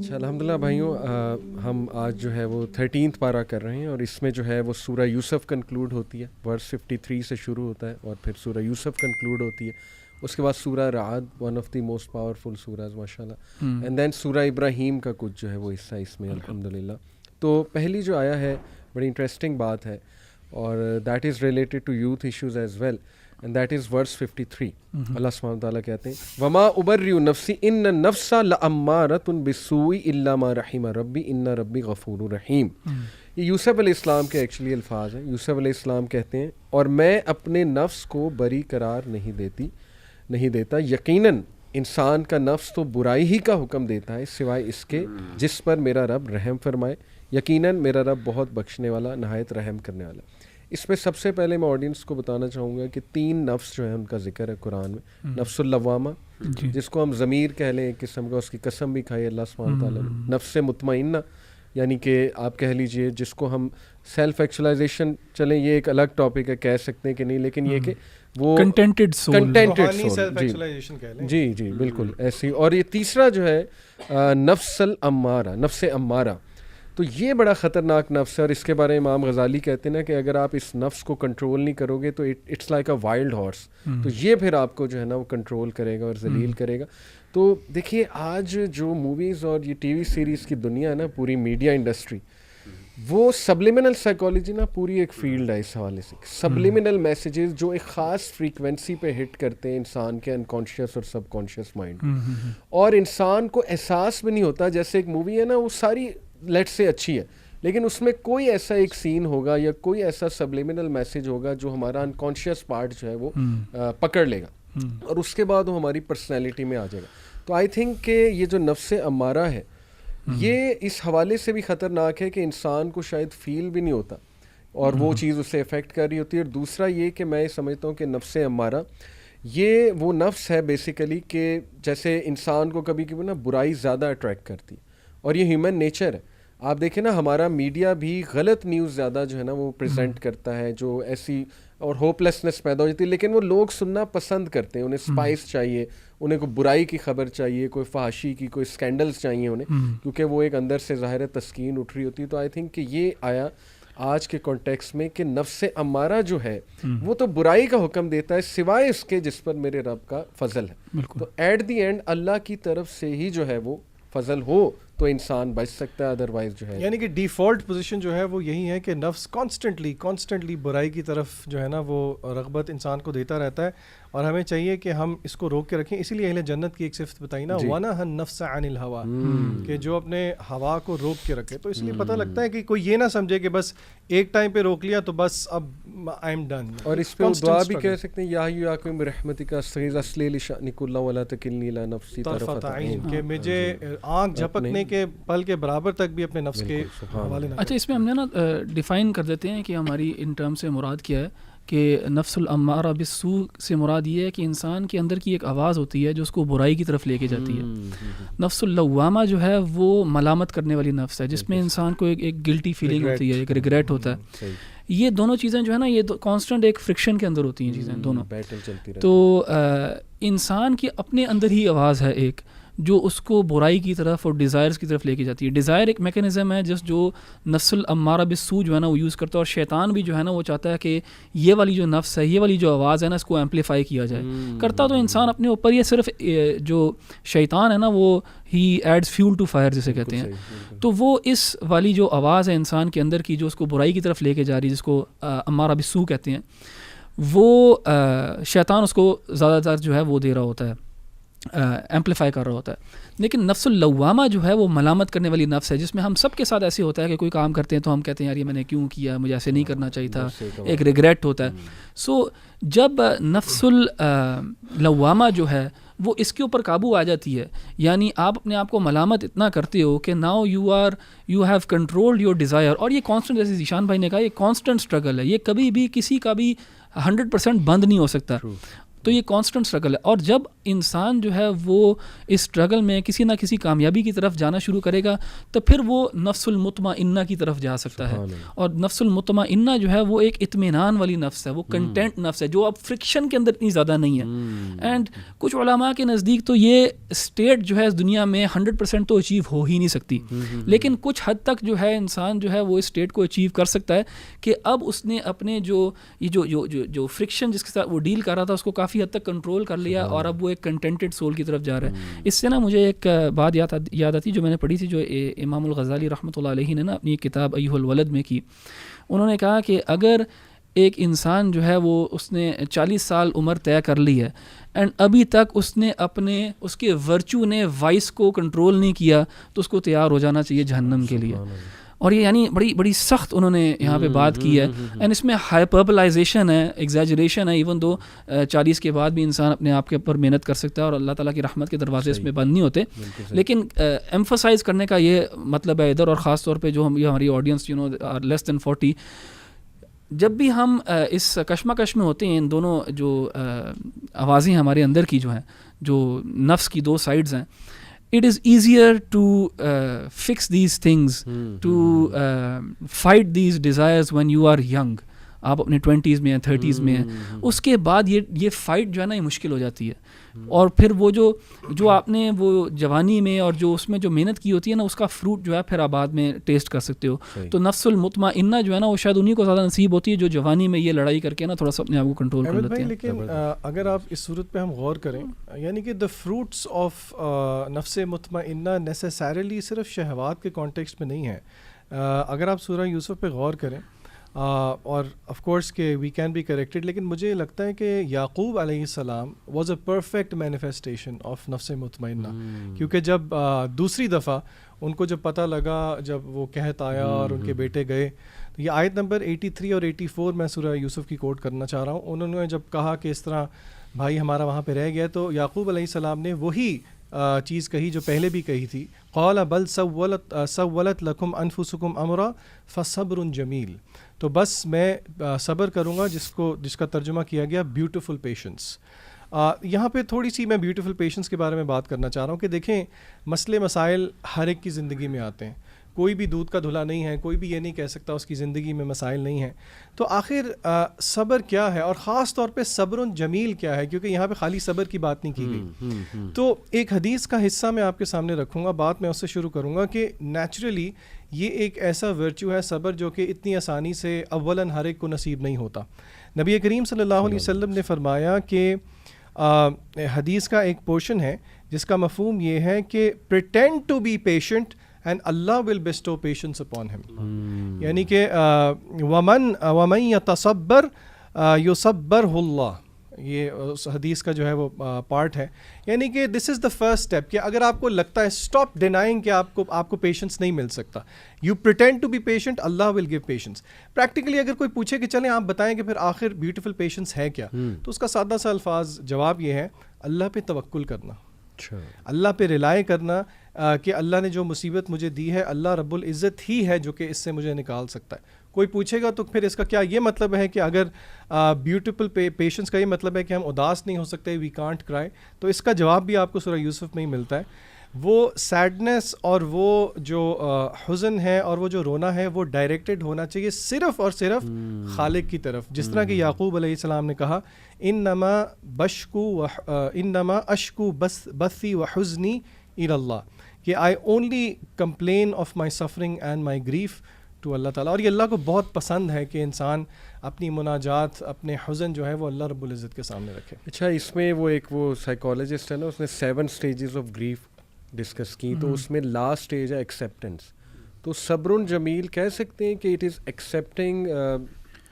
اچھا الحمدللہ بھائیوں، ہم آج جو ہے وہ 13 پارہ کر رہے ہیں، اور اس میں جو ہے وہ سورہ یوسف کنکلوڈ ہوتی ہے. ورس 53 سے شروع ہوتا ہے اور پھر سورہ یوسف کنکلوڈ ہوتی ہے. اس کے بعد سورہ رعد، one of the most powerful surahs ماشاء اللہ، اینڈ دین سورہ ابراہیم کا کچھ جو ہے وہ حصہ اس میں الحمدللہ. تو پہلی جو آیا ہے بڑی انٹرسٹنگ بات ہے، اور that is related to youth issues as well, and that is verse 53. اللہ سبحانہ تعالیٰ کہتے ہیں وما ابرئ نفسی ان النفس لامارۃ بالسوء الا ما رحم ربی ان ربی غفور رحیم. یہ یوسف علیہ السلام کے ایکچولی الفاظ ہیں. یوسف علیہ السلام کہتے ہیں اور میں اپنے نفس کو بری قرار نہیں دیتا، یقیناً انسان کا نفس تو برائی ہی کا حکم دیتا ہے سوائے اس کے جس پر میرا رب رحم فرمائے، یقیناً میرا رب بہت بخشنے والا نہایت رحم کرنے والا. اس میں سب سے پہلے میں آڈینس کو بتانا چاہوں گا کہ 3 نفس جو ہیں ان کا ذکر ہے قرآن میں. نفس اللوامہ جس کو ہم ضمیر کہہ لیں ایک قسم کا، اس کی قسم بھی کھائی اللہ سبحانہ تعالیٰ نے. نفس مطمئنہ یعنی کہ آپ کہہ لیجئے جس کو ہم سیلف ایکچولائزیشن، چلیں یہ ایک الگ ٹاپک ہے، کہہ سکتے ہیں کہ نہیں، لیکن یہ کہ وہ کنٹینٹڈ سول جی بالکل ایسی. اور یہ تیسرا جو ہے نفس الامارہ، نفس امارہ، تو یہ بڑا خطرناک نفس ہے. اور اس کے بارے میں امام غزالی کہتے ہیں نا کہ اگر آپ اس نفس کو کنٹرول نہیں کرو گے تو it's like a wild horse, تو یہ پھر آپ کو جو ہے نا وہ کنٹرول کرے گا اور ذلیل کرے گا. تو دیکھیے آج جو موویز اور یہ ٹی وی سیریز کی دنیا ہے نا، پوری میڈیا انڈسٹری، وہ سبلیمنل سائیکالوجی نا پوری ایک فیلڈ ہے اس حوالے سے. سبلیمنل میسیجز جو ایک خاص فریکوینسی پہ ہٹ کرتے ہیں انسان کے انکانشیس اور سب کانشیس مائنڈ، اور انسان کو احساس بھی نہیں ہوتا. جیسے ایک مووی ہے نا، وہ ساری لیٹ سے اچھی ہے، لیکن اس میں کوئی ایسا ایک سین ہوگا یا کوئی ایسا سبلیمنل میسیج ہوگا جو ہمارا انکانشیس پارٹ جو ہے وہ پکڑ لے گا، اور اس کے بعد وہ ہماری پرسنالٹی میں آ جائے گا. تو آئی تھنک کہ یہ جو نفس امارہ ہے یہ اس حوالے سے بھی خطرناک ہے کہ انسان کو شاید فیل بھی نہیں ہوتا اور وہ چیز اسے افیکٹ کر رہی ہوتی ہے. اور دوسرا یہ کہ میں سمجھتا ہوں کہ نفس امارہ یہ وہ نفس ہے بیسیکلی کہ جیسے انسان کو کبھی کبھی نا برائی زیادہ اٹریکٹ کرتی ہے، اور یہ ہیومن نیچر ہے. آپ دیکھیں نا ہمارا میڈیا بھی غلط نیوز زیادہ جو ہے نا وہ پریزنٹ کرتا ہے، جو ایسی اور ہوپلیسنس پیدا ہو جاتی ہے، لیکن وہ لوگ سننا پسند کرتے ہیں. انہیں اسپائس چاہیے، انہیں کوئی برائی کی خبر چاہیے، کوئی فحاشی کی، کوئی اسکینڈلز چاہیے انہیں، کیونکہ وہ ایک اندر سے ظاہر تسکین اٹھ رہی ہوتی ہے. تو آئی تھنک کہ یہ آیا آج کے کانٹیکس میں کہ نفس امارہ جو ہے وہ تو برائی کا حکم دیتا ہے سوائے اس کے جس پر میرے رب کا فضل ہے. تو ایٹ دی اینڈ اللہ کی طرف سے ہی جو ہے وہ فضل ہو تو انسان بچ سکتا ہے، ادروائز جو ہے یعنی کہ ڈیفالٹ پوزیشن جو ہے وہ یہی ہے کہ نفس کانسٹنٹلی برائی کی طرف جو ہے نا وہ رغبت انسان کو دیتا رہتا ہے، اور ہمیں چاہیے کہ ہم اس کو روک کے رکھیں. اسی لیے اہل جنت کی ایک صفت بتائی نا، وَنَهَا النَّفْسَ عَنِ الْهَوَىٰ، کہ جو اپنے ہوا کو روک کے رکھے. تو اس لیے پتہ لگتا ہے کہ کوئی یہ نہ سمجھے کہ بس ایک ٹائم پہ روک لیا تو بس اب آئی ایم ڈن. اور اس پہ دعا بھی کہہ سکتے ہیں، یا حیّ برحمتک استغیث اصلح لی شأنی کلہ ولا تکلنی الی نفسی طرفۃ عین، کہ مجھے آنکھ جھپکنے کے پل کے برابر تک بھی اپنے نفس کے حوالے نہ. اچھا اس میں ہم نے نا ڈیفائن کر دیتے ہیں کہ ہماری ان ٹرم سے مراد کیا ہے. کہ نفس الامارہ بالسوء سے مراد یہ ہے کہ انسان کے اندر کی ایک آواز ہوتی ہے جو اس کو برائی کی طرف لے کے جاتی ہے. نفس اللوامہ جو ہے وہ ملامت کرنے والی نفس ہے، جس میں انسان کو ایک گلٹی فیلنگ ہوتی ہے، ایک ریگریٹ ہوتا ہے. یہ دونوں چیزیں جو ہے نا یہ کانسٹنٹ ایک فرکشن کے اندر ہوتی ہیں چیزیں دونوں. تو انسان کی اپنے اندر ہی آواز ہے ایک جو اس کو برائی کی طرف اور ڈیزائرز کی طرف لے کے جاتی ہے. ڈیزائر ایک میکینزم ہے جو نفس الامارہ بالسوء جو ہے نا وہ یوز کرتا ہے، اور شیطان بھی جو ہے نا وہ چاہتا ہے کہ یہ والی جو نفس ہے، یہ والی جو آواز ہے نا، اس کو ایمپلیفائی کیا جائے. کرتا تو انسان اپنے اوپر یہ صرف جو شیطان ہے نا وہ ہی ایڈز فیول ٹو فائر جسے کہتے ہیں. تو وہ اس والی جو آواز ہے انسان کے اندر کی جو اس کو برائی کی طرف لے کے جا رہی ہے، جس کو امارہ بالسوء کہتے ہیں، وہ شیطان اس کو زیادہ تر جو ہے وہ دے رہا ہوتا ہے، ایمپلیفائی کر رہا ہوتا ہے. لیکن نفس اللوامہ جو ہے وہ ملامت کرنے والی نفس ہے، جس میں ہم سب کے ساتھ ایسے ہوتا ہے کہ کوئی کام کرتے ہیں تو ہم کہتے ہیں یار یہ میں نے کیوں کیا، مجھے ایسے نہیں کرنا چاہیے تھا، ایک ریگریٹ ہوتا ہے. سو جب نفس اللوامہ جو ہے وہ اس کے اوپر قابو آ جاتی ہے، یعنی آپ اپنے آپ کو ملامت اتنا کرتے ہو کہ now you have controlled your desire. اور یہ کانسٹنٹ، جیسے ذیشان بھائی نے کہا، یہ کانسٹنٹ اسٹرگل ہے، یہ کبھی بھی کسی کا بھی 100% بند نہیں ہو سکتا. تو یہ کانسٹنٹ اسٹرگل ہے. اور جب انسان جو ہے وہ اس اسٹرگل میں کسی نہ کسی کامیابی کی طرف جانا شروع کرے گا تو پھر وہ نفس المطمئنہ کی طرف جا سکتا ہے. اور نفس المطمئنہ جو ہے وہ ایک اطمینان والی نفس ہے, وہ کنٹینٹ نفس ہے جو اب فرکشن کے اندر اتنی زیادہ نہیں ہے. اینڈ کچھ علماء کے نزدیک تو یہ اسٹیٹ جو ہے اس دنیا میں 100% تو اچیو ہو ہی نہیں سکتی, لیکن کچھ حد تک جو ہے انسان جو ہے وہ اس اسٹیٹ کو اچیو کر سکتا ہے کہ اب اس نے اپنے جو فرکشن جس کے ساتھ وہ ڈیل کر رہا تھا اس کو کافی حد تک کنٹرول کر لیا, اور اب وہ ایک کنٹینٹڈ سول کی طرف جا رہا ہے. اس سے نا مجھے ایک بات یاد آتی جو میں نے پڑھی تھی, جو امام الغزالی رحمۃ اللہ علیہ نے نا اپنی کتاب ایھا الولد میں کی. انہوں نے کہا کہ اگر ایک انسان جو ہے وہ اس نے 40 سال عمر طے کر لی ہے اینڈ ابھی تک اس نے اس کے ورچو نے وائس کو کنٹرول نہیں کیا, تو اس کو تیار ہو جانا چاہیے جہنم کے لیے. اور یہ یعنی بڑی سخت انہوں نے یہاں پہ بات کی ہے. اینڈ اس میں ہائپربلائزیشن ہے, ایگزیجریشن ہے, ایون دو 40 کے بعد بھی انسان اپنے آپ کے اوپر محنت کر سکتا ہے اور اللہ تعالیٰ کی رحمت کے دروازے اس میں بند نہیں ہوتے. لیکن ایمفسائز کرنے کا یہ مطلب ہے ادھر, اور خاص طور پہ جو ہماری آڈینس لیس دین 40, جب بھی ہم اس کشمکش میں ہوتے ہیں, ان دونوں جو آوازیں ہمارے اندر کی جو ہیں, جو نفس کی دو سائڈز ہیں, it is easier to fix these things, to fight these desires when you are young. آپ اپنے 20s میں ہیں, 30s میں ہیں, اس کے بعد یہ فائٹ جو ہے نا یہ مشکل ہو جاتی ہے. اور پھر وہ جو آپ نے وہ جوانی میں اور جو اس میں جو محنت کی ہوتی ہے نا, اس کا فروٹ جو ہے پھر آپ بعد میں ٹیسٹ کر سکتے ہو. تو نفس المطمئنہ جو ہے نا وہ شاید انہیں کو زیادہ نصیب ہوتی ہے جو جوانی میں یہ لڑائی کر کے نا تھوڑا سا اپنے آپ کو کنٹرول کر لیتے ہیں. لیکن اگر آپ اس صورت پہ ہم غور کریں, یعنی کہ دا فروٹس آف نفس مطمئنہ نیسیسریلی صرف شہوات کے کانٹیکسٹ میں نہیں ہے. اگر آپ سورہ یوسف پہ غور کریں, اور آف کورس کہ وی کین بی کریکٹڈ, لیکن مجھے لگتا ہے کہ یعقوب علیہ السلام was a perfect manifestation of نفس مطمئنہ. کیونکہ جب دوسری دفعہ ان کو جب پتہ لگا, جب وہ قحط آیا اور ان کے بیٹے گئے, تو یہ آیت نمبر 83 اور 84 میں سورہ یوسف کی کوٹ کرنا چاہ رہا ہوں. انہوں نے جب کہا کہ اس طرح بھائی ہمارا وہاں پہ رہ گیا, تو یعقوب علیہ السلام نے وہی چیز کہی جو پہلے بھی کہی تھی, قال بل سولت لکم انفسکم امرا فصبر جمیل. تو بس میں صبر کروں گا, جس کا ترجمہ کیا گیا بیوٹیفل پیشنس. یہاں پہ تھوڑی سی میں بیوٹیفل پیشنس کے بارے میں بات کرنا چاہ رہا ہوں کہ دیکھیں مسئلے مسائل ہر ایک کی زندگی میں آتے ہیں, کوئی بھی دودھ کا دھلا نہیں ہے, کوئی بھی یہ نہیں کہہ سکتا اس کی زندگی میں مسائل نہیں ہیں. تو آخر صبر کیا ہے, اور خاص طور پہ صبر جمیل کیا ہے, کیونکہ یہاں پہ خالی صبر کی بات نہیں کی گئی. تو ایک حدیث کا حصہ میں آپ کے سامنے رکھوں گا, بات میں اس سے شروع کروں گا کہ نیچرلی یہ ایک ایسا ورچو ہے صبر جو کہ اتنی آسانی سے اولاً ہر ایک کو نصیب نہیں ہوتا. نبی کریم صلی اللہ علیہ وسلم نے فرمایا کہ حدیث کا ایک پورشن ہے جس کا مفہوم یہ ہے کہ pretend to be patient and Allah will bestow patience upon him. یعنی کہ وَمَن يَتَصَبَّرْ يُصَبَّرْهُ اللَّهُ, یہ اس حدیث کا جو ہے وہ پارٹ ہے. یعنی کہ دس از دا فرسٹ اسٹیپ کہ اگر آپ کو لگتا ہے اسٹاپ ڈینائنگ کہ آپ کو پیشنس نہیں مل سکتا, you pretend to be patient, Allah will give patience. Practically اگر کوئی پوچھے کہ چلیں آپ بتائیں کہ پھر آخر بیوٹیفل پیشنس ہے کیا, تو اس کا سادہ سا الفاظ جواب یہ ہے, اللہ پہ توکل کرنا, اللہ پہ ریلائی کرنا کہ اللہ نے جو مصیبت مجھے دی ہے, اللہ رب العزت ہی ہے جو کہ اس سے مجھے نکال سکتا ہے. کوئی پوچھے گا تو پھر اس کا کیا یہ مطلب ہے کہ اگر بیوٹیفل پیشنس کا یہ مطلب ہے کہ ہم اداس نہیں ہو سکتے, وی کانٹ کرائی, تو اس کا جواب بھی آپ کو سورہ یوسف میں ہی ملتا ہے. وہ سیڈنس اور وہ جو حزن ہے اور وہ جو رونا ہے وہ ڈائریکٹڈ ہونا چاہیے صرف اور صرف خالق کی طرف. جس طرح کہ یعقوب علیہ السلام نے کہا, انما اشکو بثی و حزنی الی اللہ, کہ I only complain of my suffering and my grief to اللہ تعالیٰ. اور یہ اللہ کو بہت پسند ہے کہ انسان اپنی مناجات, اپنے حزن جو ہے وہ اللہ رب العزت کے سامنے رکھے. اچھا, اس میں وہ سائیکالوجسٹ ہے نا, اس نے 7 stages آف گریف ڈسکس کی, تو اس میں لاسٹ اسٹیج ہے ایکسیپٹنس. تو صبر جمیل کہہ سکتے ہیں کہ it is accepting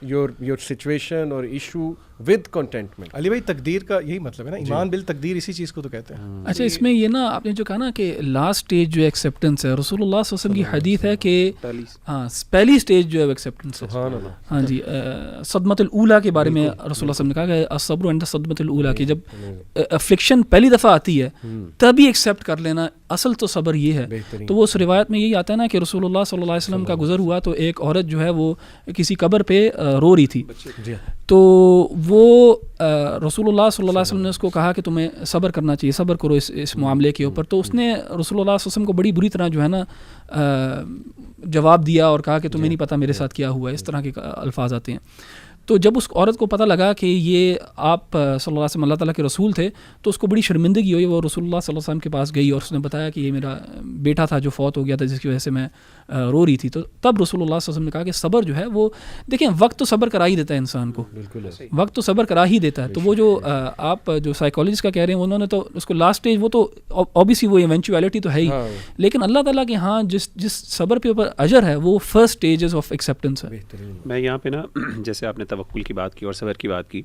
your situation اور ایشو ود کنٹینٹمنٹ. علی بھائی تقدیر کا یہی مطلب ہے نا, ایمان بالتقدیر اسی چیز کو تو کہتے ہیں. اچھا, اس میں یہ نا آپ نے جو کہا نا کہ لاسٹ اسٹیج جو ایکسیپٹنس ہے, رسول اللہ صلی اللہ علیہ وسلم کی حدیث ہے کہ ہاں پہلی اسٹیج جو ہے ایکسیپٹنس ہے. ہاں جی, صدمۃ الاولیٰ کے بارے میں رسول اللہ صلی اللہ علیہ وسلم نے کہا کہ الصبر عند صدمۃ الاولیٰ, کہ جب افلکشن پہلی دفعہ آتی ہے تبھی ایکسیپٹ کر لینا, اصل تو صبر یہ ہے. تو وہ اس روایت میں یہی آتا ہے نا کہ رسول اللہ صلی اللہ علیہ وسلم کا گزر ہوا تو ایک عورت جو ہے وہ کسی قبر پہ رو رہی تھی, تو وہ رسول اللہ صلی اللہ علیہ وسلم نے اس کو کہا کہ تمہیں صبر کرنا چاہیے، صبر کرو اس معاملے کے اوپر. تو اس نے رسول اللہ صلی اللہ علیہ وسلم کو بڑی بری طرح جو ہے نا جواب دیا اور کہا کہ تمہیں نہیں پتہ میرے ساتھ کیا ہوا ہے. اس طرح کے الفاظ آتے ہیں. تو جب اس عورت کو پتہ لگا کہ یہ آپ صلی اللہ علیہ وسلم اللہ تعالیٰ کے رسول تھے تو اس کو بڑی شرمندگی ہوئی. وہ رسول اللہ صلی اللہ علیہ وسلم کے پاس گئی اور اس نے بتایا کہ یہ میرا بیٹا تھا جو فوت ہو گیا تھا، جس کی وجہ سے میں رو رہی تھی. تو تب رسول اللہ صلی اللہ علیہ وسلم نے کہا کہ صبر جو ہے وہ دیکھیں وقت تو صبر کرا ہی دیتا ہے انسان کو، وقت تو صبر کرا ہی دیتا ہے. تو وہ جو آپ جو سائیکالوجسٹ کا کہہ رہے ہیں انہوں نے تو اس کو لاسٹ اسٹیج وہ تو اوبیسلی وہ ایونچویلٹی تو ہے ہی، لیکن اللہ تعالیٰ کے ہاں جس صبر پہ اوپر اجر ہے وہ فرسٹ اسٹیجز آف ایکسیپٹنس ہے. میں یہاں پہ نا جیسے آپ نے توکل کی بات کی اور صبر کی بات کی،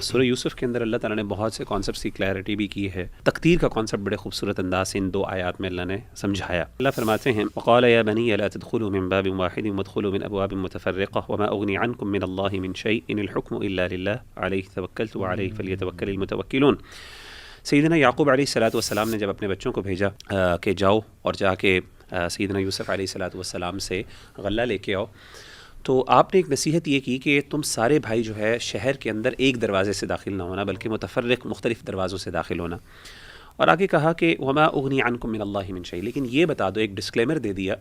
سورہ یوسف کے اندر اللہ تعالیٰ نے بہت سے کانسیپٹس کی کلیئرٹی بھی کی ہے. تقدیر کا کانسیپٹ بڑے خوبصورت انداز سے ان 2 آیات میں اللہ نے سمجھایا. اللہ فرماتے ہیں وقال یا بنی لا تدخلوا من باب واحد وادخلوا من ابواب متفرقة وما اغني عنكم من الله من شيء ان الحكم الا لله عليه توكلت وعليه فليتوكل المتوكلون. سیدنا یعقوب علیہ السلام نے جب اپنے بچوں کو بھیجا کہ جاؤ اور جا کے سیدنا یوسف علیہ السلام سے غلہ لے کے آؤ، تو آپ نے ایک نصیحت یہ کی کہ تم سارے بھائی جو ہے شہر کے اندر ایک دروازے سے داخل نہ ہونا بلکہ متفرق مختلف دروازوں سے داخل ہونا. اور آگے کہا کہ وما اغنی عنکم من اللہ من شیء، لیکن یہ بتا دو، ایک ڈسکلیمر دے دیا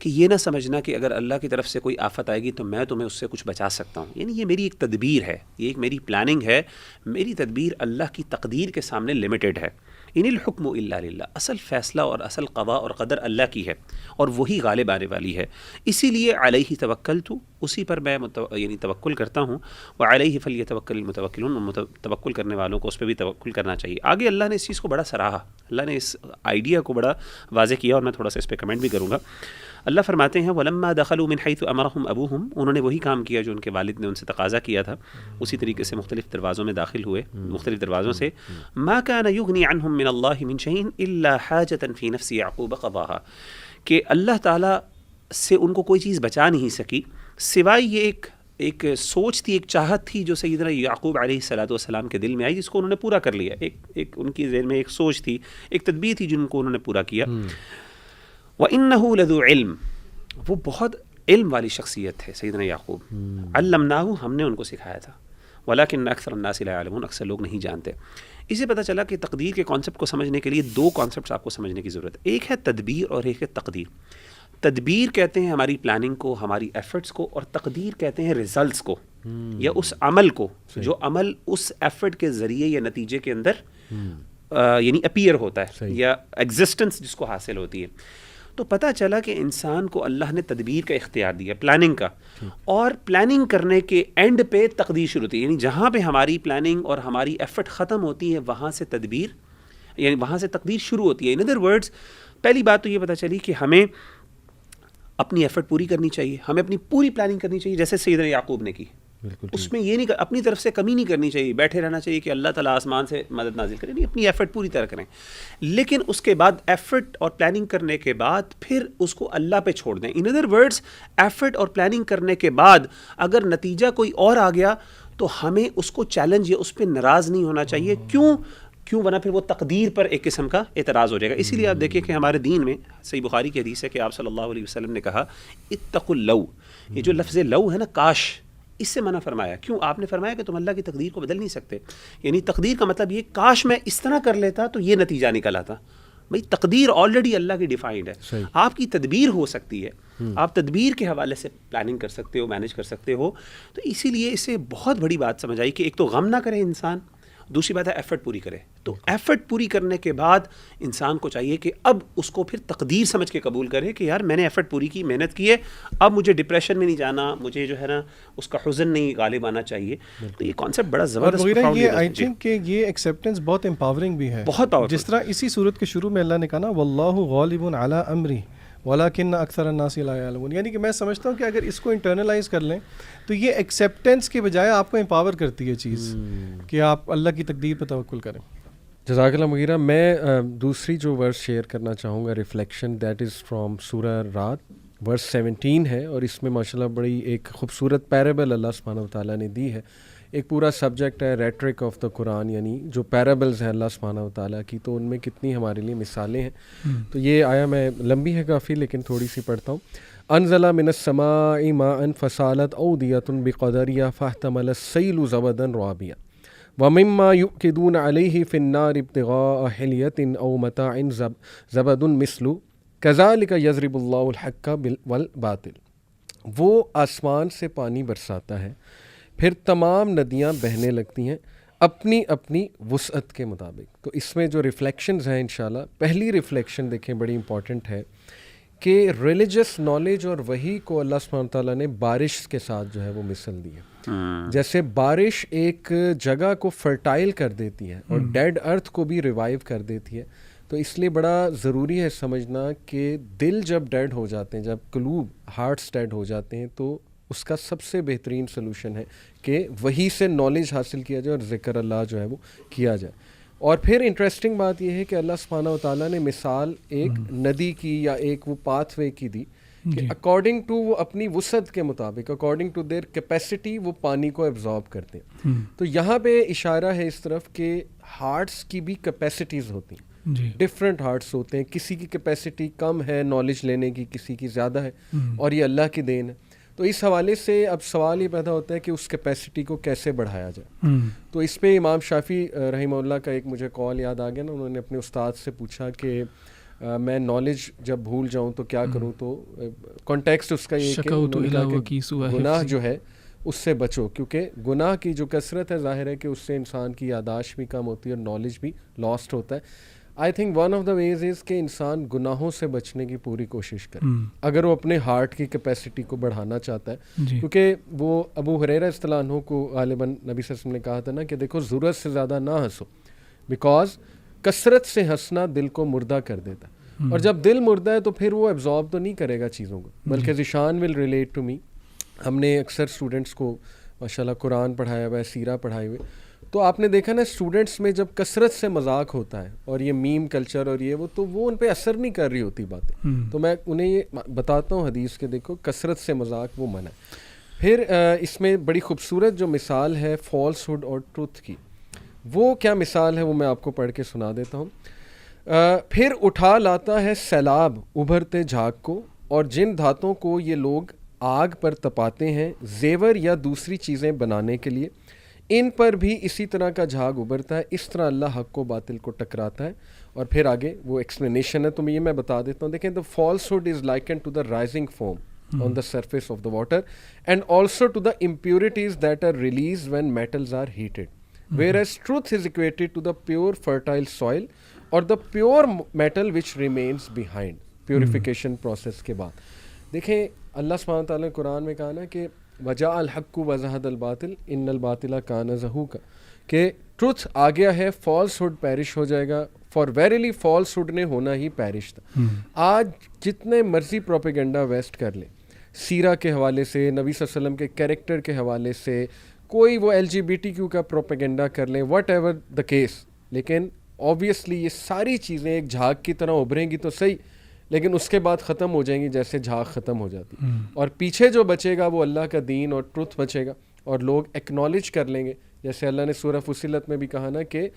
کہ یہ نہ سمجھنا کہ اگر اللہ کی طرف سے کوئی آفت آئے گی تو میں تمہیں اس سے کچھ بچا سکتا ہوں. یعنی یہ میری ایک تدبیر ہے، یہ ایک میری پلاننگ ہے. میری تدبیر اللہ کی تقدیر کے سامنے لمیٹڈ ہے. ان الحکم الا للہ، اصل فیصلہ اور اصل قضاء اور قدر اللہ کی ہے اور وہی غالب آنے والی ہے. اسی لیے علیہ توکلت، اسی پر میں یعنی توکل کرتا ہوں. وعلیہ فلیتوکل المتوکلون، توکل کرنے والوں کو اس پہ بھی توکل کرنا چاہیے. آگے اللہ نے اس چیز کو بڑا سراہا، اللہ نے اس آئیڈیا کو بڑا واضح کیا اور میں تھوڑا سا اس پہ کمنٹ بھی کروں گا. اللہ فرماتے ہیں وَلَمَّا دَخَلُوا مِنْ حَيْثُ أَمَرَهُمْ أَبُوهُمْ، انہوں نے وہی کام کیا جو ان کے والد نے ان سے تقاضا کیا تھا، اسی طریقے سے مختلف دروازوں میں داخل ہوئے، مختلف دروازوں سے. مَا كَانَ يُغْنِي عَنْهُمْ مِنَ اللَّهِ مِنْ شَيْءٍ إِلَّا حَاجَةً فِي نَفْسِ يَعْقُوبَ قَضَاهَا، کہ اللہ تعالیٰ سے ان کو کوئی چیز بچا نہیں سکی سوائے یہ ایک سوچ تھی، ایک چاہت تھی جو سیدنا یعقوب علیہ السلام کے دل میں آئی، جس کو انہوں نے پورا کر لیا. ایک ان کی ذہن میں ایک سوچ تھی، ایک تدبیر تھی جن کو انہوں نے پورا کیا. وَإِنَّهُ لَذُو عِلْمٍ، وہ بہت علم والی شخصیت ہے سیدنا یعقوب. علمناہ، ہم نے ان کو سکھایا تھا. ولکن اکثر الناس لا يعلمون، اکثر لوگ نہیں جانتے. اسے پتہ چلا کہ تقدیر کے کانسیپٹ کو سمجھنے کے لیے 2 کانسیپٹس آپ کو سمجھنے کی ضرورت ہے. ایک ہے تدبیر اور ایک ہے تقدیر. تدبیر کہتے ہیں ہماری پلاننگ کو، ہماری ایفرٹس کو، اور تقدیر کہتے ہیں ریزلٹس کو یا اس عمل کو جو عمل اس ایفرٹ کے ذریعے یا نتیجے کے اندر یعنی اپیئر ہوتا ہے یا ایگزسٹنس جس کو حاصل ہوتی ہے. تو پتہ چلا کہ انسان کو اللہ نے تدبیر کا اختیار دیا، پلاننگ کا، اور پلاننگ کرنے کے اینڈ پہ تقدیر شروع ہوتی ہے. یعنی جہاں پہ ہماری پلاننگ اور ہماری ایفرٹ ختم ہوتی ہے وہاں سے تدبیر یعنی وہاں سے تقدیر شروع ہوتی ہے. ان ادر ورڈز پہلی بات تو یہ پتہ چلی کہ ہمیں اپنی ایفرٹ پوری کرنی چاہیے، ہمیں اپنی پوری پلاننگ کرنی چاہیے جیسے سیدنا یعقوب نے کی. اس میں یہ نہیں اپنی طرف سے کمی نہیں کرنی چاہیے، بیٹھے رہنا چاہیے کہ اللہ تعالیٰ آسمان سے مدد نازل کرے، نہیں، اپنی ایفرٹ پوری طرح کریں. لیکن اس کے بعد ایفرٹ اور پلاننگ کرنے کے بعد پھر اس کو اللہ پہ چھوڑ دیں. ان ادر ورڈز ایفرٹ اور پلاننگ کرنے کے بعد اگر نتیجہ کوئی اور آ گیا تو ہمیں اس کو چیلنج یا اس پہ ناراض نہیں ہونا چاہیے. کیوں ورنہ پھر وہ تقدیر پر ایک قسم کا اعتراض ہو جائے گا. اسی لیے آپ دیکھیں کہ ہمارے دین میں صحیح بخاری کی حدیث ہے کہ آپ صلی اللہ علیہ وسلم نے کہا اتقوا اللو، یہ جو لفظ لو ہے نا، کاش، اس سے منع فرمایا. کیوں؟ آپ نے فرمایا کہ تم اللہ کی تقدیر کو بدل نہیں سکتے. یعنی تقدیر کا مطلب یہ کاش میں اس طرح کر لیتا تو یہ نتیجہ نکل آتا. بھائی تقدیر آلریڈی اللہ کی ڈیفائنڈ ہے. آپ کی تدبیر ہو سکتی ہے، آپ تدبیر کے حوالے سے پلاننگ کر سکتے ہو، مینیج کر سکتے ہو. تو اسی لیے اسے بہت بڑی بات سمجھ آئی کہ ایک تو غم نہ کرے انسان، دوسری بات ہے ایفرٹ پوری کرے. تو ایفرٹ پوری کرنے کے بعد انسان کو چاہیے کہ اب اس کو پھر تقدیر سمجھ کے قبول کرے کہ یار میں نے ایفرٹ پوری کی، محنت کی ہے، اب مجھے ڈپریشن میں نہیں جانا، مجھے جو ہے نا اس کا حزن نہیں غالب آنا چاہیے. تو یہ کانسیپٹ بڑا زبردست ہے. یہ آئی تھنک کہ یہ ایکسیپٹنس بہت امپاورنگ بھی ہے، بہت پاورفل. جس طرح اسی صورت کے شروع میں اللہ نے کہا نا واللہ غالب علی امری ولیکن اکثر الناس لا یعلمون. یعنی کہ میں سمجھتا ہوں کہ اگر اس کو انٹرنلائز کر لیں تو یہ ایکسیپٹنس کے بجائے آپ کو امپاور کرتی ہے چیز کہ آپ اللہ کی تقدیر پر توکل کریں. جزاک اللہ مغیرہ. میں دوسری جو ورس شیئر کرنا چاہوں گا ریفلیکشن، دیٹ از فرام سورہ رات، ورس 17 ہے، اور اس میں ماشاء اللہ بڑی ایک خوبصورت پیرابل اللہ سبحانہ وتعالیٰ نے دی ہے. ایک پورا سبجیکٹ ہے ریٹرک آف دا قرآن، یعنی جو پیرابلز ہیں اللہ سبحانہ وتعالیٰ کی، تو ان میں کتنی ہمارے لیے مثالیں ہیں. تو یہ آیا میں لمبی ہے کافی لیکن تھوڑی سی پڑھتا ہوں. انزل من السماء ماء فسالت اودیۃ بقدرها فاحتمل السیل زبدا رابیا ومما یؤکدون علیہ فی النار ابتغاء حلیۃ او متاع زبد مثل کذالک یضرب اللہ الحق والباطل. وہ آسمان سے پانی برساتا ہے، پھر تمام ندیاں بہنے لگتی ہیں اپنی اپنی وسعت کے مطابق. تو اس میں جو ریفلیکشنز ہیں انشاءاللہ، پہلی ریفلیکشن دیکھیں بڑی امپورٹنٹ ہے کہ ریلیجس نالج اور وحی کو اللہ سبحانہ تعالیٰ نے بارش کے ساتھ جو ہے وہ مثل دی ہے. جیسے بارش ایک جگہ کو فرٹائل کر دیتی ہے اور ڈیڈ ارتھ کو بھی ریوائیو کر دیتی ہے، تو اس لیے بڑا ضروری ہے سمجھنا کہ دل جب ڈیڈ ہو جاتے ہیں، جب قلوب ہارٹس ڈیڈ ہو جاتے ہیں، تو اس کا سب سے بہترین سلوشن ہے کہ وہی سے نالج حاصل کیا جائے اور ذکر اللہ جو ہے وہ کیا جائے. اور پھر انٹرسٹنگ بات یہ ہے کہ اللہ سبحانہ و تعالیٰ نے مثال ایک ندی کی یا ایک وہ پاتھ وے کی دی کہ اکارڈنگ ٹو وہ اپنی وسعت کے مطابق، اکارڈنگ ٹو دیر کیپیسٹی وہ پانی کو ایبزارب کرتے ہیں. تو یہاں پہ اشارہ ہے اس طرف کہ ہارٹس کی بھی کیپیسٹیز ہوتی ہیں، ڈفرینٹ ہارٹس ہوتے ہیں، کسی کی کیپیسٹی کم ہے نالج لینے کی، کسی کی زیادہ ہے، اور یہ اللہ کی دین ہے. تو اس حوالے سے اب سوال یہ پیدا ہوتا ہے کہ اس کیپیسٹی کو کیسے بڑھایا جائے. تو اس پہ امام شافعی رحمہ اللہ کا ایک مجھے کال یاد آ گیا نا، انہوں نے اپنے استاد سے پوچھا کہ میں نالج جب بھول جاؤں تو کیا کروں. تو کانٹیکسٹ اس کا یہ کہ گناہ جو ہے اس سے بچو، کیونکہ گناہ کی جو کثرت ہے ظاہر ہے کہ اس سے انسان کی یاداشت بھی کم ہوتی ہے اور نالج بھی لاسٹ ہوتا ہے. I think one of the ways is کہ انسان گناہوں سے بچنے کی پوری کوشش کرے اگر وہ اپنے ہارٹ کی کیپیسٹی کو بڑھانا چاہتا ہے. کیونکہ وہ ابو ہریرہ رضی اللہ عنہ کو غالباً نبی صلی اللہ علیہ وسلم نے کہا تھا نا کہ دیکھو ضرورت سے زیادہ نہ ہنسو، بیکاز کثرت سے ہنسنا دل کو مردہ کر دیتا ہے، اور جب دل مردہ ہے تو پھر وہ ایبزارب تو نہیں کرے گا چیزوں کو، بلکہ Zeeshan will relate to me. ہم نے اکثر اسٹوڈنٹس کو ماشاءاللہ قرآن پڑھایا ہوا ہے، سیرہ پڑھائے ہوئے، تو آپ نے دیکھا نا اسٹوڈنٹس میں جب کثرت سے مذاق ہوتا ہے اور یہ میم کلچر اور یہ وہ، تو وہ ان پہ اثر نہیں کر رہی ہوتی باتیں. تو میں انہیں یہ بتاتا ہوں حدیث کے، دیکھو کثرت سے مذاق وہ منع ہے. پھر اس میں بڑی خوبصورت جو مثال ہے فالس ہوڈ اور ٹروتھ کی، وہ کیا مثال ہے وہ میں آپ کو پڑھ کے سنا دیتا ہوں. پھر اٹھا لاتا ہے سیلاب ابھرتے جھاگ کو، اور جن دھاتوں کو یہ لوگ آگ پر تپاتے ہیں زیور یا دوسری چیزیں بنانے کے لیے، ان پر بھی اسی طرح کا جھاگ ابھرتا ہے. اس طرح اللہ حق و باطل کو ٹکراتا ہے. اور پھر آگے وہ ایکسپلینیشن ہے، تو یہ میں بتا دیتا ہوں. دیکھیں، the falsehood is likened to the rising foam on the surface of the water and also to the impurities that are released when metals are heated, whereas truth is equated to the pure fertile soil or the pure metal which remains behind purification process کے بعد. دیکھیں اللہ سبحانہ تعالیٰ نے قرآن میں کہا نا کہ وجاء الحق وزہق الباطل ان الباطل کان زہوقا، کہ ٹروتھ آ گیا ہے، فالس ہوڈ پیرش ہو جائے گا. فار ویریلی فالس ہوڈ نے ہونا ہی پیرش تھا. آج جتنے مرضی پروپیگنڈا ویسٹ کر لیں، سیرہ کے حوالے سے، نبی صلی اللہ علیہ وسلم کے کیریکٹر کے حوالے سے، کوئی وہ LGBTQ کا پروپیگنڈا کر لیں، واٹ ایور دا کیس، لیکن آبویسلی یہ ساری چیزیں ایک جھاگ کی طرح ابھریں گی تو صحیح، لیکن اس کے بعد ختم ہو جائیں گی جیسے جھاگ ختم ہو جاتی. اور پیچھے جو بچے گا وہ اللہ کا دین اور ٹروتھ بچے گا، اور لوگ ایکنالج کر لیں گے. جیسے اللہ نے سورہ فصلت میں بھی کہا نا کہ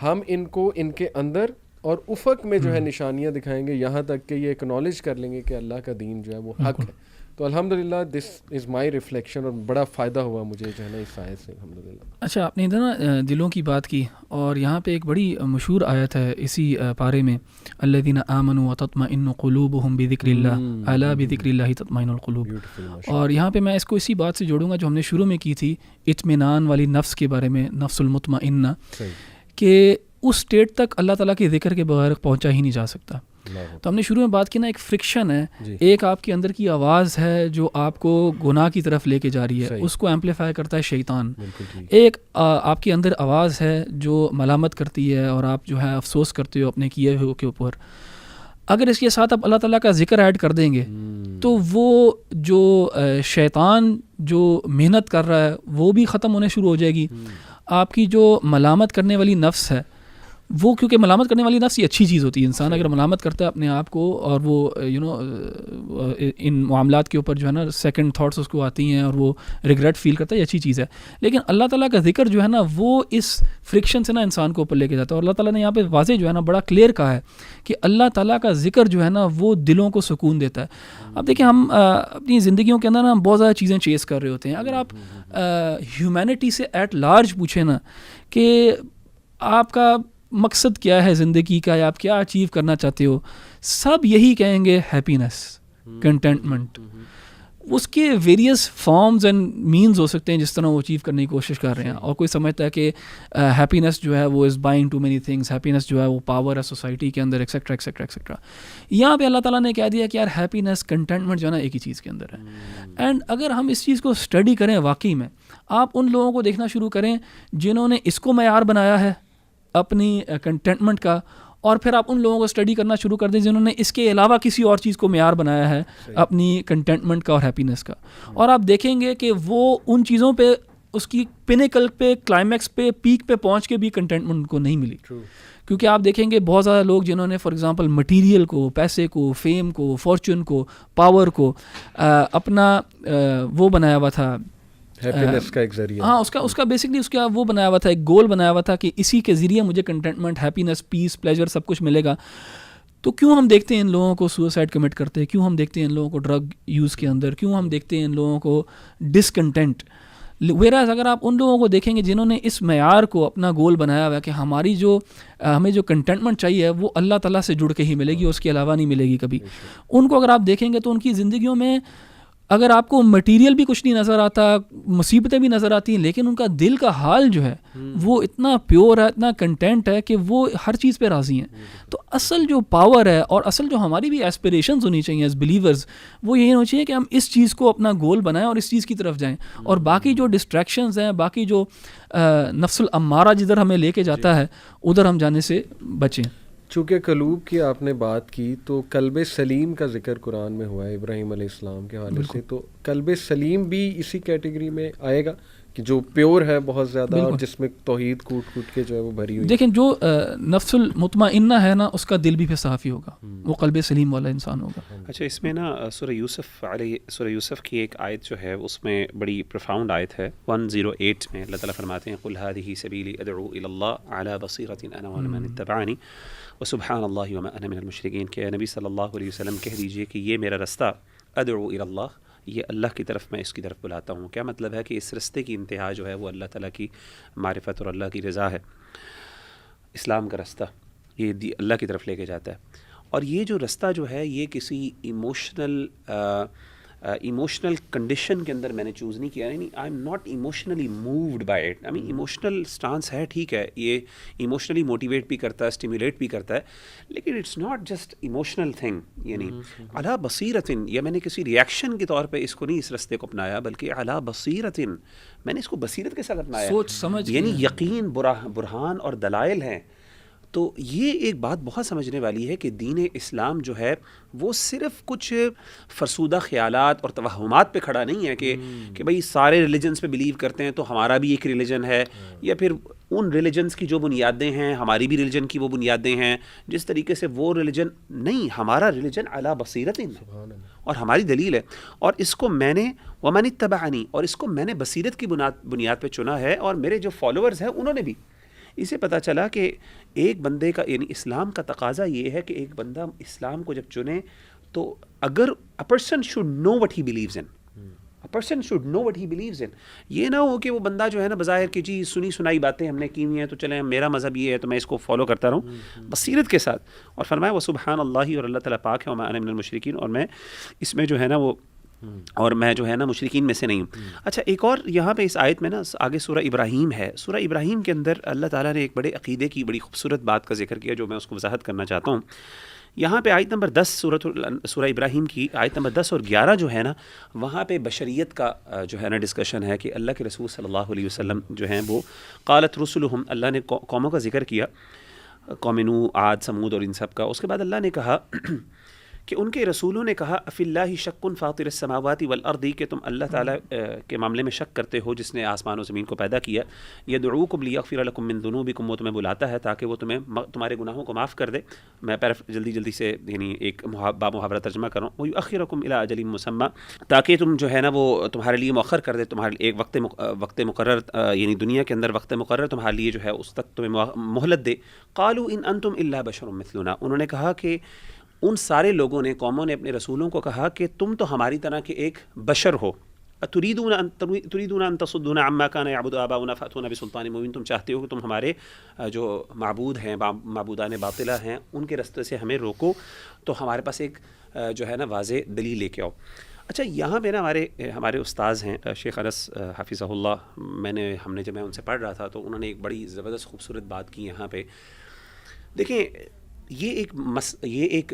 ہم ان کو ان کے اندر اور افق میں جو ہے نشانیاں دکھائیں گے، یہاں تک کہ یہ ایکنالج کر لیں گے کہ اللہ کا دین جو ہے وہ حق ہے. تو الحمدللہ دس از مائی ریفلیکشن، اور بڑا فائدہ ہوا مجھے جو ہے نا اس آیت سے الحمدللہ. اچھا، آپ نے ادھر نا دلوں کی بات کی، اور یہاں پہ ایک بڑی مشہور آیت ہے اسی پارے میں، الذین آمنوا وتطمئن قلوبہم بذکر اللہ الا بذکر اللہ تطمئن القلوب. اور یہاں پہ میں اس کو اسی بات سے جوڑوں گا جو ہم نے شروع میں کی تھی، اطمینان والی نفس کے بارے میں، نفس المطمئنہ، کہ اس اسٹیٹ تک اللہ تعالیٰ کے ذکر کے بغیر پہنچا ہی نہیں جا سکتا. تو ہم نے شروع میں بات کی نا، ایک فرکشن ہے، ایک آپ کے اندر کی آواز ہے جو آپ کو گناہ کی طرف لے کے جا رہی ہے، اس کو ایمپلیفائی کرتا ہے شیطان. ایک آپ کے اندر آواز ہے جو ملامت کرتی ہے اور آپ جو ہے افسوس کرتے ہو اپنے کیے ہوئے کے اوپر. اگر اس کے ساتھ آپ اللہ تعالیٰ کا ذکر ایڈ کر دیں گے تو وہ جو شیطان جو محنت کر رہا ہے وہ بھی ختم ہونے شروع ہو جائے گی. آپ کی جو ملامت کرنے والی نفس ہے وہ کیونکہ ملامت کرنے والی نفس یہ اچھی چیز ہوتی ہے. انسان اگر ملامت کرتا ہے اپنے آپ کو اور وہ ان معاملات کے اوپر جو ہے نا سیکنڈ تھاٹس اس کو آتی ہیں اور وہ ریگریٹ فیل کرتا ہے, یہ اچھی چیز ہے. لیکن اللہ تعالیٰ کا ذکر جو ہے نا وہ اس فرکشن سے نا انسان کو اوپر لے کے جاتا ہے. اور اللہ تعالیٰ نے یہاں پہ واضح جو ہے نا بڑا کلیئر کہا ہے کہ اللہ تعالیٰ کا ذکر جو ہے نا وہ دلوں کو سکون دیتا ہے. اب دیکھیں ہم اپنی زندگیوں کے اندر نا بہت زیادہ چیزیں چیز کر رہے ہوتے ہیں. اگر آپ ہیومینٹی سے ایٹ لارج پوچھیں نا کہ آپ کا مقصد کیا ہے زندگی کا یا آپ کیا اچیو کرنا چاہتے ہو, سب یہی کہیں گے ہیپینس, کنٹینٹمنٹ. اس کے ویریس فارمز اینڈ مینز ہو سکتے ہیں جس طرح وہ اچیو کرنے کی کوشش کر رہے ہیں. اور کوئی سمجھتا ہے کہ ہیپینس جو ہے وہ is buying too many things, happiness جو ہے وہ پاور ہے سوسائٹی کے اندر ایکسیٹرا ایکسیٹرا ایکسیٹرا. یہاں پہ اللہ تعالیٰ نے کہہ دیا کہ یار ہیپینس کنٹینٹمنٹ جو ہے نا ایک ہی چیز کے اندر ہے. اینڈ اگر ہم اس چیز کو اسٹڈی کریں واقعی میں, آپ ان لوگوں کو دیکھنا شروع کریں جنہوں نے اس کو معیار بنایا ہے اپنی کنٹینٹمنٹ کا, اور پھر آپ ان لوگوں کو اسٹڈی کرنا شروع کر دیں جنہوں نے اس کے علاوہ کسی اور چیز کو معیار بنایا ہے اپنی کنٹینٹمنٹ کا اور ہیپینس کا. اور آپ دیکھیں گے کہ وہ ان چیزوں پہ اس کی پینیکل پہ, کلائمیکس پہ, پیک پہ پہنچ کے بھی کنٹینٹمنٹ کو نہیں ملی. کیونکہ آپ دیکھیں گے بہت زیادہ لوگ جنہوں نے فار ایگزامپل مٹیریل کو, پیسے کو, فیم کو, فارچون کو, پاور کو اپنا وہ بنایا ہوا تھا, ہیپینس کا ایک ذریعہ. ہاں اس کا بیسکلی اس کا وہ بنایا ہوا تھا, ایک گول بنایا ہوا تھا کہ اسی کے ذریعے مجھے کنٹینٹمنٹ, ہیپینس, پیس, پلیجر سب کچھ ملے گا. تو کیوں ہم دیکھتے ہیں ان لوگوں کو سوسائڈ کمٹ کرتے ہیں, کیوں ہم دیکھتے ہیں ان لوگوں کو ڈرگ یوز کے اندر, کیوں ہم دیکھتے ہیں ان لوگوں کو ڈسکنٹینٹ. ویراز اگر آپ ان لوگوں کو دیکھیں گے جنہوں نے اس معیار کو اپنا گول بنایا ہوا ہے کہ ہمیں جو کنٹینٹمنٹ چاہیے وہ اللہ تعالیٰ سے جڑ کے ہی ملے گی, اس کے علاوہ نہیں ملے گی کبھی. ان کو اگر آپ دیکھیں گے تو ان کی زندگیوں میں اگر آپ کو مٹیریل بھی کچھ نہیں نظر آتا, مصیبتیں بھی نظر آتی ہیں, لیکن ان کا دل کا حال جو ہے وہ اتنا پیور ہے, اتنا کنٹینٹ ہے کہ وہ ہر چیز پہ راضی ہیں. تو اصل جو پاور ہے اور اصل جو ہماری بھی ایسپریشنز ہونی چاہیے ایز بلیورز, وہ یہی ہونی چاہیے کہ ہم اس چیز کو اپنا گول بنائیں اور اس چیز کی طرف جائیں. اور باقی جو ڈسٹریکشنز ہیں, باقی جو نفس الامارہ جدھر ہمیں لے کے جاتا ہے ادھر ہم جانے سے بچیں. چونکہ قلوب کی آپ نے بات کی تو قلب سلیم کا ذکر قرآن میں ہوا ہے ابراہیم علیہ السلام کے حوالے سے, تو قلب سلیم بھی اسی کیٹیگری میں آئے گا کہ جو پیور ہے بہت زیادہ اور جس میں توحید کوٹ کوٹ کے جو ہے وہ بھری ہوئی. دیکھیں جو نفس المطمئنہ ہے نا اس کا دل بھی پھر صافی ہوگا, وہ قلب سلیم والا انسان ہوگا. اچھا, اس میں نا سورہ یوسف کی ایک آیت جو ہے اس میں بڑی پروفاؤنڈ آیت ہے 108 میں. اللہ تعالیٰ فرماتے ہیں قل هذه سبیلی ادعو الی اللہ علی بصیرۃ انا ومن اتبعنی وسبحان اللہ وما انا من المشرکین. کہ نبی صلی اللہ علیہ وسلم کہہ دیجئے کہ یہ میرا رستہ, ادعو الی اللہ, یہ اللہ کی طرف, میں اس کی طرف بلاتا ہوں. کیا مطلب ہے کہ اس رستے کی انتہا جو ہے وہ اللہ تعالیٰ کی معرفت اور اللہ کی رضا ہے. اسلام کا رستہ یہ اللہ کی طرف لے کے جاتا ہے. اور یہ جو رستہ جو ہے یہ کسی ایموشنل کنڈیشن کے اندر میں نے چوز نہیں کیا. نہیں, I am not emotionally moved by it. I mean emotional stance ہے, ٹھیک ہے, یہ ایموشنلی موٹیویٹ بھی کرتا ہے, اسٹیمولیٹ بھی کرتا ہے, لیکن it's not just emotional thing. یعنی علی بصیرۃ, یا میں نے کسی ریئیکشن کے طور پہ اس کو نہیں اس رستے کو اپنایا, بلکہ علی بصیرۃ, میں نے اس کو بصیرت کے ساتھ اپنایا, سوچ سمجھ, یعنی یقین, برہان اور دلائل ہیں. تو یہ ایک بات بہت سمجھنے والی ہے کہ دین اسلام جو ہے وہ صرف کچھ فرسودہ خیالات اور توہمات پہ کھڑا نہیں ہے کہ بھئی سارے ریلیجنز پہ بلیو کرتے ہیں تو ہمارا بھی ایک ریلیجن ہے, یا پھر ان ریلیجنز کی جو بنیادیں ہیں ہماری بھی ریلیجن کی وہ بنیادیں ہیں جس طریقے سے وہ ریلیجن نہیں. ہمارا ریلیجن علی بصیرت اور ہماری دلیل ہے, اور اس کو میں نے ومن اتبعنی, اور اس کو میں نے بصیرت کی بنیاد پہ چنا ہے, اور میرے جو فالوورز ہیں انہوں نے بھی. اسے پتہ چلا کہ ایک بندے کا, یعنی اسلام کا تقاضا یہ ہے کہ ایک بندہ اسلام کو جب چنے تو اگر a person should know what he believes in, a person should know what he believes in. یہ نہ ہو کہ وہ بندہ جو ہے نا بظاہر کہ جی سنی سنائی باتیں ہم نے کی ہوئی ہیں تو چلیں میرا مذہب یہ ہے تو میں اس کو فالو کرتا رہوں, بصیرت کے ساتھ. اور فرمایا وہ سبحان اللہ, اور اللہ تعالیٰ پاک ہے, وما انا من المشرکین, اور میں اس میں جو ہے نا وہ اور میں جو ہے نا مشرکین میں سے نہیں ہوں. اچھا, ایک اور یہاں پہ اس آیت میں نا آگے سورہ ابراہیم ہے. سورہ ابراہیم کے اندر اللہ تعالیٰ نے ایک بڑے عقیدے کی بڑی خوبصورت بات کا ذکر کیا جو میں اس کو وضاحت کرنا چاہتا ہوں. یہاں پہ آیت نمبر 10 سورہ ابراہیم کی آیت نمبر 10 اور 11 جو ہے نا, وہاں پہ بشریت کا جو ہے نا ڈسکشن ہے کہ اللہ کے رسول صلی اللہ علیہ وسلم جو ہیں وہ قالت رسلہم, اللہ نے قوموں کا ذکر کیا, قوم نوح, عاد, سمود اور ان سب کا. اس کے بعد اللہ نے کہا کہ ان کے رسولوں نے کہا فی اللہ شک فاطر السماوات والارض، کہ تم اللہ تعالیٰ کے معاملے میں شک کرتے ہو جس نے آسمان و زمین کو پیدا کیا. یدعوکم لیغفر لکم من ذنوبکم، وہ تمہیں بلاتا ہے تاکہ وہ تمہارے گناہوں کو معاف کر دے. میں جلدی سے یعنی ایک بامحاورہ ترجمہ کر رہا ہوں. ویؤخرکم الی اجل مسمی، تاکہ تم جو ہے نا وہ تمہارے لیے مؤخر کر دے، تمہارے ایک وقت مقرر یعنی دنیا کے اندر وقت مقرر تمہارے لیے جو ہے اس تک تمہیں مہلت دے. قالوا ان انتم الا بشر مثلنا، انہوں نے کہا کہ ان سارے لوگوں نے، قوموں نے اپنے رسولوں کو کہا کہ تم تو ہماری طرح کے ایک بشر ہو. تريدون ان تصدونا عما كان يعبد آباؤنا فأتونا بسلطان مبين، تم چاہتے ہو کہ تم ہمارے جو معبود ہیں، معبودان باطلہ ہیں، ان کے راستے سے ہمیں روکو، تو ہمارے پاس ایک جو ہے نا واضح دلیل لے کے آؤ. اچھا، یہاں پہ نا ہمارے استاذ ہیں شیخ انس حفظہ اللہ، جب میں ان سے پڑھ رہا تھا تو انہوں نے ایک بڑی زبردست خوبصورت بات کی یہاں پہ. دیکھیں، یہ ایک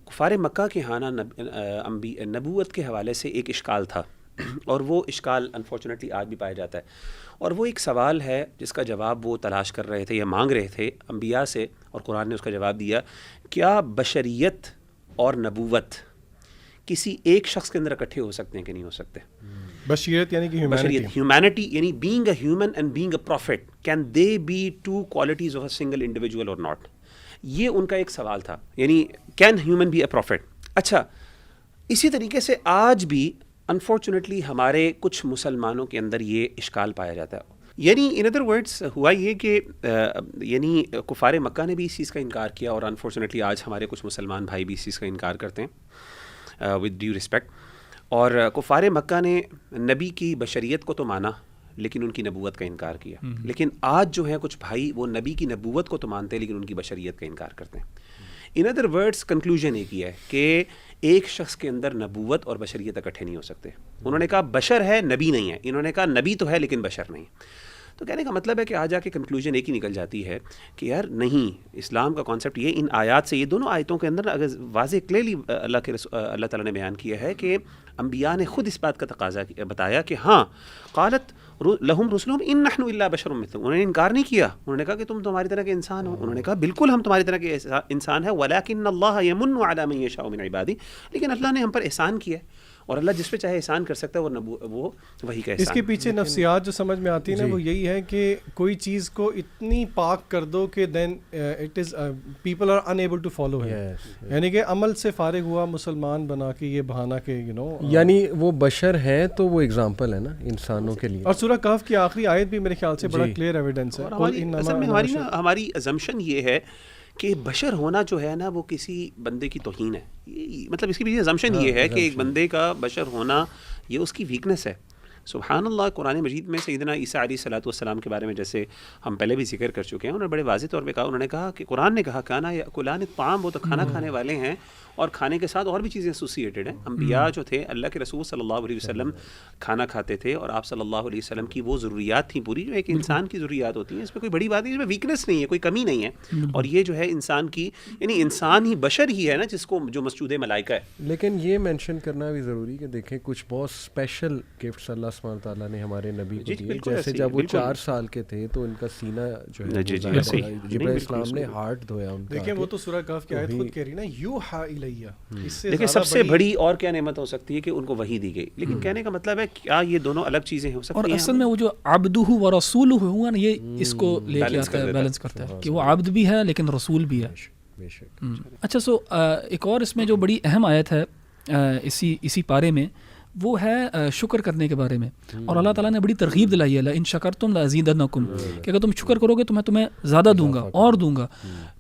کفار مکہ کے ہاں نبوت کے حوالے سے ایک اشکال تھا، اور وہ اشکال انفارچونیٹلی آج بھی پایا جاتا ہے. اور وہ ایک سوال ہے جس کا جواب وہ تلاش کر رہے تھے یا مانگ رہے تھے انبیاء سے، اور قرآن نے اس کا جواب دیا. کیا بشریت اور نبوت کسی ایک شخص کے اندر اکٹھے ہو سکتے ہیں کہ نہیں ہو سکتے؟ بشریت یعنی کہ ہیومینٹی یعنی being a human and being a prophet, can they be two qualities of a single individual اور ناٹ؟ یہ ان کا ایک سوال تھا، یعنی can human be a prophet. اچھا، اسی طریقے سے آج بھی انفارچونیٹلی ہمارے کچھ مسلمانوں کے اندر یہ اشکال پایا جاتا ہے. یعنی ان ادر ورڈس ہوا یہ کہ یعنی کفار مکہ نے بھی اس چیز کا انکار کیا، اور انفارچونیٹلی آج ہمارے کچھ مسلمان بھائی بھی اس چیز کا انکار کرتے ہیں ود ڈیو ریسپیکٹ. اور کفار مکہ نے نبی کی بشریت کو تو مانا لیکن ان کی نبوت کا انکار کیا. لیکن آج جو ہیں کچھ بھائی، وہ نبی کی نبوت کو تو مانتے ہیں لیکن ان کی بشریت کا انکار کرتے ہیں. ان ادر ورڈس کنکلوژن ایک ہی ہے کہ ایک شخص کے اندر نبوت اور بشریت اکٹھے نہیں ہو سکتے. انہوں نے کہا بشر ہے، نبی نہیں ہے. انہوں نے کہا نبی تو ہے لیکن بشر نہیں. تو کہنے کا مطلب ہے کہ آج جا کے کنکلوژن ایک ہی نکل جاتی ہے کہ یار نہیں، اسلام کا کانسیپٹ یہ ان آیات سے، یہ دونوں آیتوں کے اندر اگر واضح کلیئرلی اللہ تعالیٰ نے بیان کیا ہے کہ انبیاء نے خود اس بات کا تقاضا بتایا کہ ہاں، قالت لہم رسلہم ان نحن الا بشر مثلکم، انہوں نے انکار نہیں کیا. انہوں نے کہا کہ تم تمہاری طرح کے انسان ہو. انہوں نے کہا بالکل ہم تمہاری طرح کے انسان ہیں، ولکن اللہ یمن علی من یشاء من عبادہ، لیکن اللہ نے ہم پر احسان کیا ہے، اور اللہ جس پہ چاہے احسان کر سکتا ہے، وہ وہی کا احسان. اس کے پیچھے نفسیات جو سمجھ میں آتی ہے نا، وہ یہی ہے کہ کوئی چیز کو اتنی پاک کر دو کہ then it is people are enable to follow him. یعنی کہ عمل سے فارغ ہوا مسلمان بنا کے یہ بہانہ کہ یعنی وہ بشر ہیں تو وہ اگزامپل ہے نا انسانوں کے لیے. اور سورہ کہف کی آخری آیت بھی میرے خیال سے بڑا کلیئر ایویڈنس ہے. اصل میں ہماری ازمپشن یہ ہے کہ بشر ہونا جو ہے نا وہ کسی بندے کی توہین ہے. مطلب اس کے پیچھے ازمپشن یہ ہے کہ ایک بندے کا بشر ہونا یہ اس کی ویکنس ہے. سبحان اللہ، قرآن مجید میں سیدنا عیسیٰ علیہ الصلوۃ والسلام کے بارے میں جیسے ہم پہلے بھی ذکر کر چکے ہیں، انہوں نے بڑے واضح طور پہ کہا، انہوں نے کہا کہ قرآن نے کہا کانا یاکلان الطعام، وہ تو کھانا کھانے والے ہیں، اور کھانے کے ساتھ اور بھی چیزیں ایسوسیٹڈ ہیں. انبیاء جو تھے، اللہ کے رسول صلی اللہ علیہ وسلم کھانا کھاتے تھے، اور آپ صلی اللہ علیہ وسلم کی وہ ضروریات تھیں پوری جو ایک انسان کی ضروریات ہوتی ہیں. اس میں کوئی بڑی بات نہیں، اس میں ویکنس نہیں ہے، کوئی کمی نہیں ہے. اور یہ جو ہے انسان کی، یعنی انسان ہی بشر ہی ہے نا جس کو جو مسجود ملائکہ ہے. لیکن یہ مینشن کرنا بھی ضروری کہ دیکھیں کچھ بہت اسپیشل گفٹس اللہ سبحانہ تعالیٰ نے ہمارے نبی کو دیے. جیسے جب وہ 4 سال کے تھے تو ان کا سینہ جو ہے جبرائیل السلام نے ہارٹ دھویا ان کا. دیکھیں وہ تو سورہ کہف کی آیت خود کہہ رہی نا، یوحا الیہ. دیکھیں سب سے بڑی اور کیا نعمت ہو سکتی ہے کہ ان کو وحی دی گئی. لیکن کہنے کا مطلب ہے کیا یہ دونوں الگ چیزیں ہو سکتی ہیں؟ اور اصل میں وہ جو عبدہ و رسولہ ہوا نا، یہ اس کو لے کے آتا ہے، بیلنس کرتا ہے کہ وہ عبد بھی ہے لیکن رسول بھی ہے. اچھا، سو ایک اور اس میں جو بڑی اہم آیت ہے اسی پارے میں، وہ ہے شکر کرنے کے بارے میں. اور اللہ تعالیٰ نے بڑی ترغیب دلائی ہے، لئن شکرتم لازیدنکم، کہ اگر تم شکر کرو گے تو میں تمہیں زیادہ دوں گا اور دوں گا.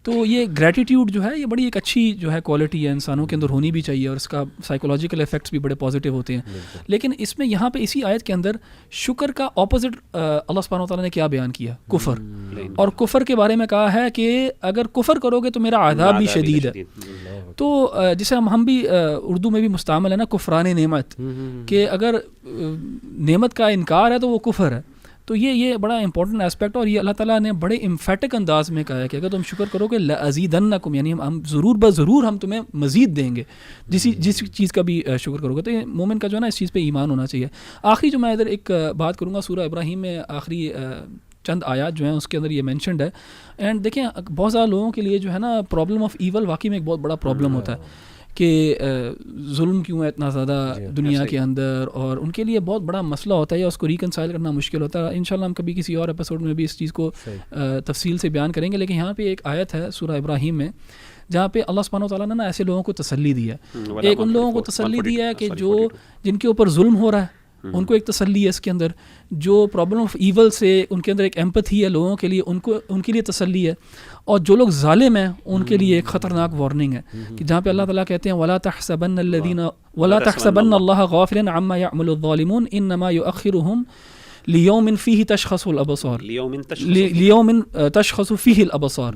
تو یہ گریٹیٹیوڈ جو ہے یہ بڑی ایک اچھی جو ہے کوالٹی ہے، انسانوں کے اندر ہونی بھی چاہیے، اور اس کا سائیکولوجیکل ایفیکٹس بھی بڑے پازیٹیو ہوتے ہیں. لیکن اس میں یہاں پہ اسی آیت کے اندر شکر کا اپوزٹ اللہ سبحانہ وتعالیٰ نے کیا بیان کیا؟ کفر. اور کفر کے بارے میں کہا ہے کہ اگر کفر کرو گے تو میرا عذاب بھی شدید ہے. تو جسے ہم بھی اردو میں بھی مستعمل ہے نا کفران نعمت، کہ اگر نعمت کا انکار ہے تو وہ کفر ہے. تو یہ بڑا امپورٹنٹ اسپیکٹ، اور یہ اللہ تعالیٰ نے بڑے امفیٹک انداز میں کہا ہے کہ اگر تم شکر کرو گے لأزیدنکم، یعنی ہم ضرور بضرور ہم تمہیں مزید دیں گے جس چیز کا بھی شکر کرو گے. تو یہ مومن کا جو ہے نا اس چیز پہ ایمان ہونا چاہیے. آخری جو میں ادھر ایک بات کروں گا، سورہ ابراہیم میں آخری چند آیات جو ہیں اس کے اندر یہ مینشنڈ ہے. اینڈ دیکھیں بہت زیادہ لوگوں کے لیے جو ہے نا پرابلم آف ایول واقعی میں ایک بہت بڑا پرابلم ہوتا ہے. کہ ظلم کیوں ہے اتنا زیادہ دنیا کے اندر، اور ان کے لیے بہت بڑا مسئلہ ہوتا ہے یا اس کو ریکنسائل کرنا مشکل ہوتا ہے. انشاءاللہ ہم کبھی کسی اور ایپیسوڈ میں بھی اس چیز کو تفصیل سے بیان کریں گے. لیکن یہاں پہ ایک آیت ہے سورہ ابراہیم میں جہاں پہ اللہ سبحانہ وتعالیٰ نے نا ایسے لوگوں کو تسلی دی ہے. ایک ان لوگوں کو تسلی دی ہے کہ جو جن کے اوپر ظلم ہو رہا ہے ان کو ایک تسلی ہے اس کے اندر، جو پرابلم آف ایول سے ان کے اندر ایک ایمپتھی ہے لوگوں کے لیے، ان کے لیے تسلی ہے، اور جو لوگ ظالم ہیں ان کے لیے ایک خطرناک وارننگ ہے کہ جہاں پہ اللہ تعالیٰ کہتے ہیں وَلَا تَحْسَبَنَّ الَّذِينَ وَلَا تَحْسَبَنَّ اللَّهَ غَافِلًا عَمَّا يَعْمَلُ الظَّالِمُونَ إِنَّمَا يُؤَخِّرُهُم لِيَوْمٍ فِيهِ تَشْخَصُ الْأَبْصَارُ لِيَوْمٍ تَشْخَصُ فِيهِ الْأَبْصَارُ،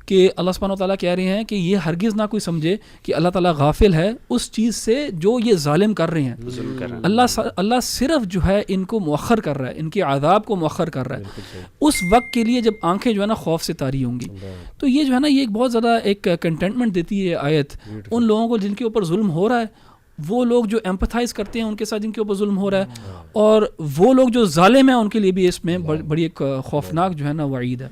کہ اللہ سبحانہ وتعالیٰ کہہ رہے ہیں کہ یہ ہرگز نہ کوئی سمجھے کہ اللہ تعالیٰ غافل ہے اس چیز سے جو یہ ظالم کر رہے ہیں. اللہ صرف جو ہے ان کو مؤخر کر رہا ہے، ان کے عذاب کو مؤخر کر رہا ہے اس وقت کے لیے جب آنکھیں جو ہے نا خوف سے طاری ہوں گی. تو یہ جو ہے نا یہ ایک بہت زیادہ ایک کنٹینٹمنٹ دیتی ہے آیت ان لوگوں کو جن کے اوپر ظلم ہو رہا ہے، وہ لوگ جو ایمپتھائز کرتے ہیں ان کے ساتھ جن کے اوپر ظلم ہو رہا ہے، اور وہ لوگ جو ظالم ہیں ان کے لیے بھی اس میں بڑی ایک خوفناک جو ہے نا وعید ہے.